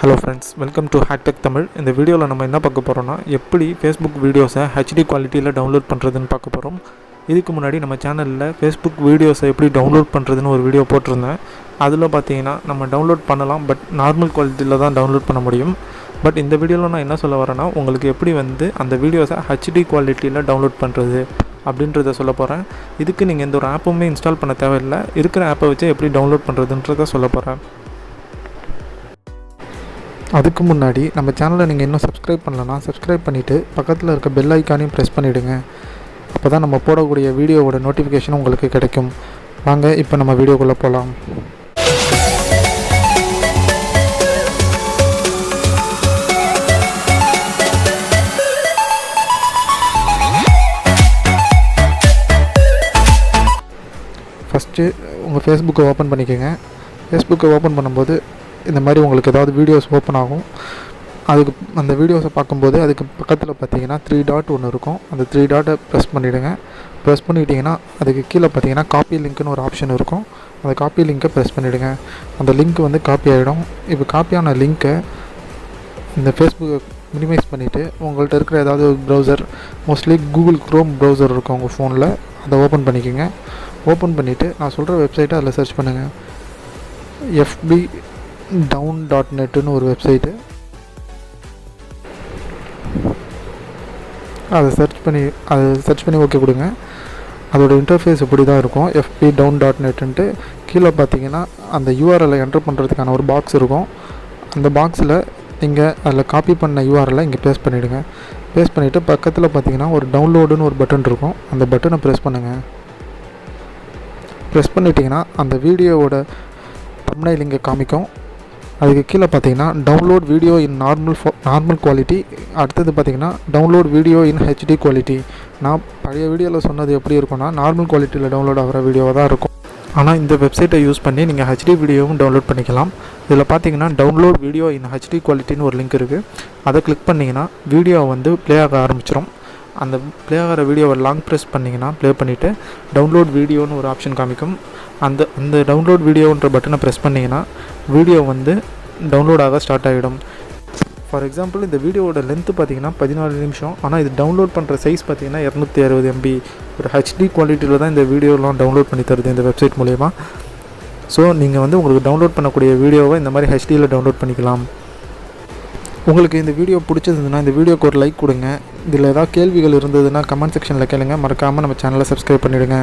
Hello friends, welcome to Hacktech Tamil. இந்த வீடியோவில் நம்ம என்ன பார்க்க போகிறோம்னா, எப்படி ஃபேஸ்புக் வீடியோஸை ஹெச்டி குவாலிட்டியில் டவுன்லோட் பண்ணுறதுன்னு பார்க்க போகிறோம். இதுக்கு முன்னாடி நம்ம சேனலில் ஃபேஸ்புக் வீடியோஸை எப்படி டவுன்லோட் பண்ணுறதுன்னு ஒரு வீடியோ போட்டிருந்தேன். அதில் பார்த்தீங்கன்னா நம்ம டவுன்லோட் பண்ணலாம், பட் நார்மல் குவாலிட்டியில் தான் டவுன்லோட் பண்ண முடியும். பட் இந்த வீடியோவில் நான் என்ன சொல்ல வரேன்னா, உங்களுக்கு எப்படி அந்த வீடியோஸை ஹெச்டி குவாலிட்டியில் டவுன்லோட் பண்ணுறது அப்படின்றத சொல்ல போகிறேன். இதுக்கு நீங்கள் எந்த ஒரு ஆப்புமே இன்ஸ்டால் பண்ண தேவையில்லை, இருக்கிற ஆப்பை வச்சு எப்படி டவுன்லோட் பண்ணுறதுன்றதை சொல்ல போகிறேன். அதுக்கு முன்னாடி நம்ம சேனலை நீங்கள் இன்னும் சப்ஸ்கிரைப் பண்ணலன்னா சப்ஸ்கிரைப் பண்ணிவிட்டு பக்கத்தில் இருக்க பெல் ஐக்கானையும் ப்ரெஸ் பண்ணிவிடுங்க. அப்போ தான் நம்ம போடக்கூடிய வீடியோவோட நோட்டிஃபிகேஷன் உங்களுக்கு கிடைக்கும். வாங்க இப்போ நம்ம வீடியோக்குள்ளே போகலாம். ஃபஸ்ட்டு உங்கள் ஃபேஸ்புக்கை ஓப்பன் பண்ணிக்கோங்க. ஃபேஸ்புக்கை ஓப்பன் பண்ணும்போது இந்த மாதிரி உங்களுக்கு ஏதாவது வீடியோஸ் ஓப்பன் ஆகும். அதுக்கு அந்த வீடியோஸை பார்க்கும்போது அதுக்கு பக்கத்தில் பார்த்தீங்கன்னா 3 டாட் ஒன்று இருக்கும். அந்த 3 டாட்டை ப்ரெஸ் பண்ணிவிடுங்க. ப்ரெஸ் பண்ணிவிட்டிங்கன்னா அதுக்கு கீழே பார்த்தீங்கன்னா காப்பி லிங்க்னு ஒரு ஆப்ஷன் இருக்கும். அந்த காப்பி லிங்க்கை ப்ரெஸ் பண்ணிவிடுங்க. அந்த லிங்க் காப்பி ஆகிடும். இப்போ காப்பியான லிங்க்கை இந்த ஃபேஸ்புக்கை மினிமைஸ் பண்ணிவிட்டு உங்கள்கிட்ட இருக்கிற ஏதாவது ஒரு browser, mostly Google Chrome browser இருக்கும் உங்கள் ஃபோனில், அதை ஓப்பன் பண்ணிக்கோங்க. ஓப்பன் பண்ணிவிட்டு நான் சொல்கிற வெப்சைட்டை அதில் சர்ச் பண்ணுங்கள். fbdown.netன்னு ஒரு வெப்சைட்டு. அதை சர்ச் பண்ணி ஓகே கொடுங்க. அதோட இன்டர்ஃபேஸ் இப்படி தான் இருக்கும். fbdown.netன்ட்டு கீழே பார்த்தீங்கன்னா அந்த யூஆர்எல்லை என்டர் பண்ணுறதுக்கான ஒரு பாக்ஸ் இருக்கும். அந்த பாக்ஸில் நீங்கள் அதில் காப்பி பண்ண யூஆர்எல்லை இங்கே பேஸ்ட் பண்ணிவிடுங்க. பேஸ்ட் பண்ணிவிட்டு பக்கத்தில் பார்த்தீங்கன்னா ஒரு டவுன்லோடுன்னு ஒரு பட்டன் இருக்கும். அந்த பட்டனை ப்ரெஸ் பண்ணுங்கள். ப்ரெஸ் பண்ணிட்டீங்கன்னா அந்த வீடியோவோட தம்ப்நெயில் இங்கே காமிக்கும். அதுக்கு கீழே பார்த்தீங்கன்னா டவுன்லோட் வீடியோ இன் நார்மல் குவாலிட்டி, அடுத்தது பார்த்தீங்கன்னா டவுன்லோட் வீடியோ இன் ஹெச்டி குவாலிட்டி. நான் பழைய வீடியோவில் சொன்னது எப்படி இருக்கும்னா நார்மல் குவாலிட்டியில் டவுன்லோட் ஆகிற வீடியோவாக தான் இருக்கும். ஆனால் இந்த வெப்சைட்டை யூஸ் பண்ணி நீங்கள் ஹெச்டி வீடியோவும் டவுன்லோட் பண்ணிக்கலாம். இதில் பார்த்தீங்கன்னா டவுன்லோட் வீடியோ இன் ஹெச்டி குவாலிட்டின்னு ஒரு லிங்க் இருக்குது. அதை கிளிக் பண்ணிங்கன்னா வீடியோ ப்ளே ஆக ஆரம்பிச்சிடும். அந்த ப்ளே ஆகிற வீடியோவை லாங் ப்ரெஸ் பண்ணிங்கன்னா ப்ளே பண்ணிவிட்டு டவுன்லோட் வீடியோன்னு ஒரு ஆப்ஷன் காமிக்கும். அந்த டவுன்லோட் வீடியோன்ற பட்டனை ப்ரெஸ் பண்ணிங்கன்னா வீடியோ டவுன்லோட் ஆக ஸ்டார்ட் ஆகிடும். ஃபார் எக்ஸாம்பிள் இந்த வீடியோவோட லென்த்து பார்த்தீங்கன்னா 14 நிமிஷம். ஆனால் இது டவுன்லோட் பண்ணுற சைஸ் பார்த்தீங்கன்னா 260 MB. ஒரு ஹெச்டி குவாலிட்டியில் தான் இந்த வீடியோலாம் டவுன்லோட் பண்ணி தருது இந்த வெப்சைட் மூலயமா. ஸோ நீங்கள் உங்களுக்கு டவுன்லோட் பண்ணக்கூடிய வீடியோவை இந்த மாதிரி ஹெச்டியில் டவுன்லோட் பண்ணிக்கலாம். உங்களுக்கு இந்த வீடியோ பிடிச்சிருந்ததுன்னா இந்த வீடியோக்கு ஒரு லைக் கொடுங்க. இதில் ஏதாவது கேள்விகள் இருந்ததுன்னா கமெண்ட் செக்ஷனில் கேளுங்க. மறக்காமல் நம்ம சேனலை சப்ஸ்கிரைப் பண்ணிவிடுங்க.